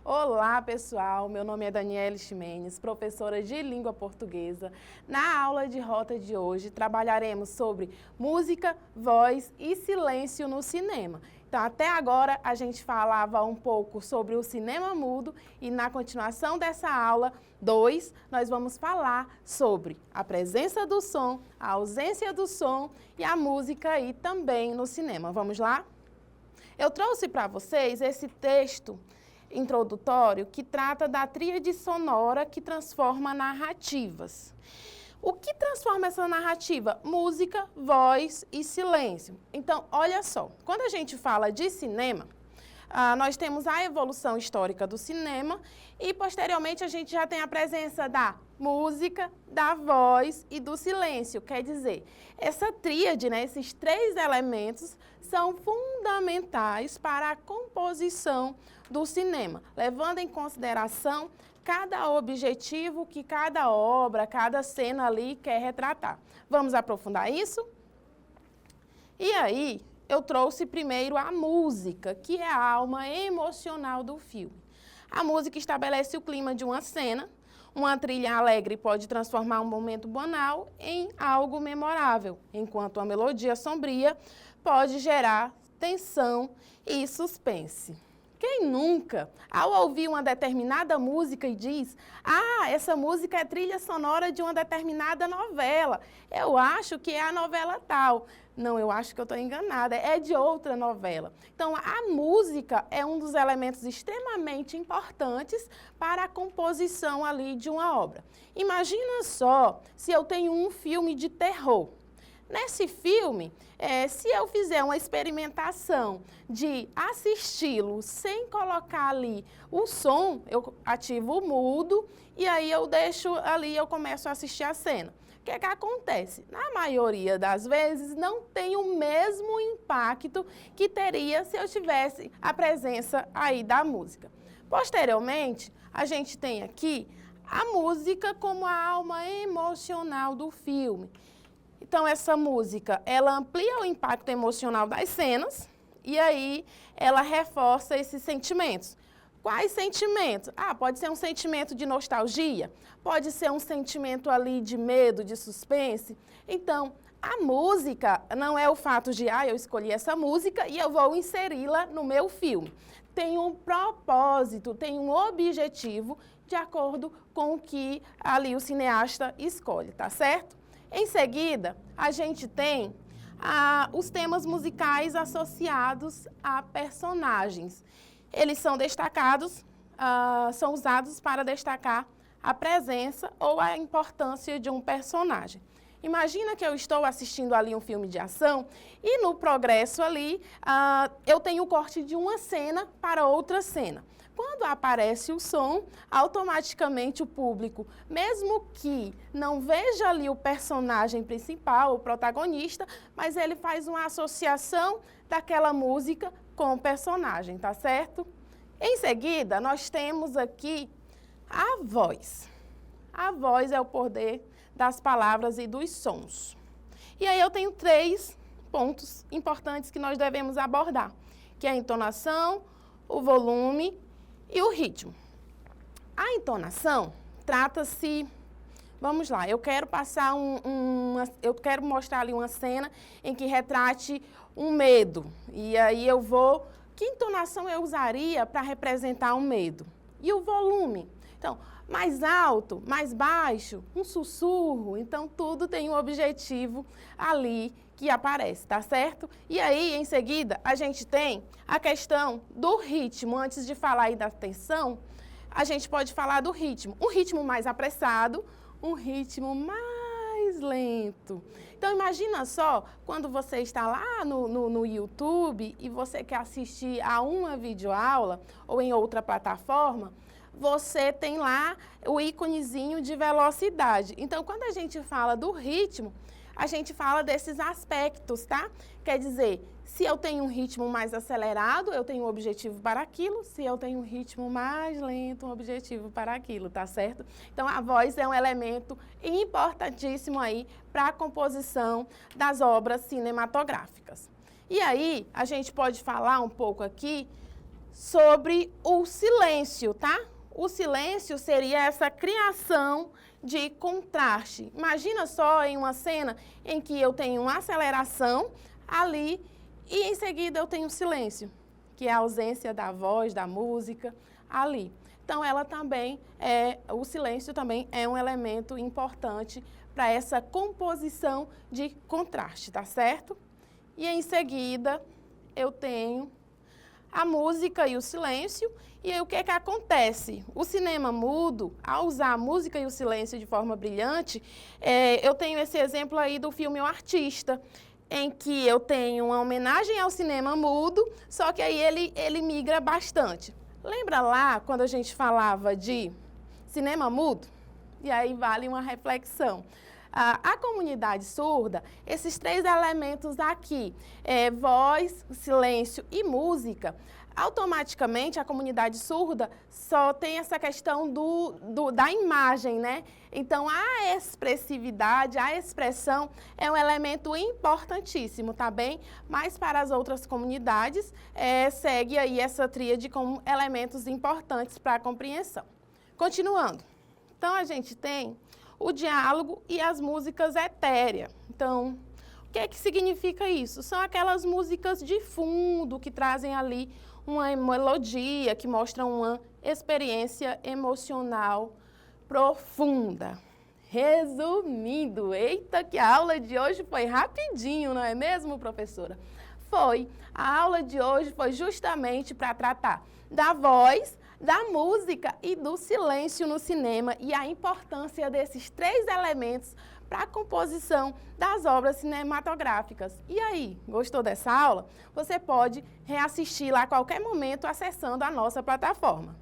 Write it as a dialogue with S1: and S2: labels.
S1: Olá, pessoal. Meu nome é Daniele Ximenes, professora de língua portuguesa. Na aula de rota de hoje, trabalharemos sobre música, voz e silêncio no cinema. Então, até agora, a gente falava um pouco sobre o cinema mudo e na continuação dessa aula 2, nós vamos falar sobre a presença do som, a ausência do som e a música aí também no cinema. Vamos lá? Eu trouxe para vocês esse texto introdutório que trata da tríade sonora que transforma narrativas. O que transforma essa narrativa? Música, voz e silêncio. Então, olha só, quando a gente fala de cinema, nós temos a evolução histórica do cinema e, posteriormente, a gente já tem a presença da música, da voz e do silêncio. Quer dizer, essa tríade, esses três elementos são fundamentais para a composição do cinema, levando em consideração cada objetivo que cada obra, cada cena ali quer retratar. Vamos aprofundar isso? E aí, eu trouxe primeiro a música, que é a alma emocional do filme. A música estabelece o clima de uma cena. Uma trilha alegre pode transformar um momento banal em algo memorável, enquanto a melodia sombria pode gerar tensão e suspense. Quem nunca, ao ouvir uma determinada música e diz: "Ah, essa música é trilha sonora de uma determinada novela. Eu acho que é a novela tal." Não, eu acho que eu estou enganada, é de outra novela. Então, a música é um dos elementos extremamente importantes para a composição ali de uma obra. Imagina só se eu tenho um filme de terror. Nesse filme, se eu fizer uma experimentação de assisti-lo sem colocar ali o som, eu ativo o mudo e aí eu deixo ali, eu começo a assistir a cena. O que é que acontece? Na maioria das vezes, não tem o mesmo impacto que teria se eu tivesse a presença aí da música. Posteriormente, a gente tem aqui a música como a alma emocional do filme. Então, essa música, ela amplia o impacto emocional das cenas e aí ela reforça esses sentimentos. Quais sentimentos? Pode ser um sentimento de nostalgia, pode ser um sentimento ali de medo, de suspense. Então, a música não é o fato de, eu escolhi essa música e eu vou inseri-la no meu filme. Tem um propósito, tem um objetivo de acordo com o que ali o cineasta escolhe, tá certo? Em seguida, a gente tem os temas musicais associados a personagens. Eles são destacados, são usados para destacar a presença ou a importância de um personagem. Imagina que eu estou assistindo ali um filme de ação e no progresso ali eu tenho o corte de uma cena para outra cena. Quando aparece o som, automaticamente o público, mesmo que não veja ali o personagem principal, o protagonista, mas ele faz uma associação daquela música com o personagem, tá certo? Em seguida, nós temos aqui a voz. A voz é o poder das palavras e dos sons. E aí eu tenho 3 pontos importantes que nós devemos abordar, que é a entonação, o volume e o ritmo. A entonação trata-se, vamos lá, eu quero passar eu quero mostrar ali uma cena em que retrate um medo. E aí que entonação eu usaria para representar um medo? E o volume? Então, mais alto, mais baixo, um sussurro. Então, tudo tem um objetivo ali que aparece, tá certo? E aí, em seguida, a gente tem a questão do ritmo. Antes de falar aí da tensão, a gente pode falar do ritmo. Um ritmo mais apressado, um ritmo mais lento. Então, imagina só, quando você está lá no YouTube e você quer assistir a uma videoaula ou em outra plataforma, você tem lá o íconezinho de velocidade. Então, quando a gente fala do ritmo, a gente fala desses aspectos, tá? Quer dizer, se eu tenho um ritmo mais acelerado, eu tenho um objetivo para aquilo. Se eu tenho um ritmo mais lento, um objetivo para aquilo, tá certo? Então, a voz é um elemento importantíssimo aí para a composição das obras cinematográficas. E aí, a gente pode falar um pouco aqui sobre o silêncio, tá? O silêncio seria essa criação de contraste. Imagina só em uma cena em que eu tenho uma aceleração ali e em seguida eu tenho silêncio, que é a ausência da voz, da música ali. Então, o silêncio também é um elemento importante para essa composição de contraste, tá certo? E em seguida, eu tenho a música e o silêncio. E aí, o que é que acontece? O cinema mudo, ao usar a música e o silêncio de forma brilhante, eu tenho esse exemplo aí do filme O Artista, em que eu tenho uma homenagem ao cinema mudo, só que aí ele migra bastante. Lembra lá quando a gente falava de cinema mudo? E aí vale uma reflexão. A comunidade surda, esses 3 elementos aqui, voz, silêncio e música, automaticamente a comunidade surda só tem essa questão da imagem, né? Então, a expressividade, a expressão é um elemento importantíssimo, tá bem? Mas para as outras comunidades, segue aí essa tríade como elementos importantes para a compreensão. Continuando. Então, a gente tem o diálogo e as músicas etéreas. Então, o que é que significa isso? São aquelas músicas de fundo que trazem ali uma melodia, que mostram uma experiência emocional profunda. Resumindo, eita, que a aula de hoje foi rapidinho, não é mesmo, professora? Foi. A aula de hoje foi justamente para tratar da voz, da música e do silêncio no cinema e a importância desses 3 elementos para a composição das obras cinematográficas. E aí, gostou dessa aula? Você pode reassistir lá a qualquer momento acessando a nossa plataforma.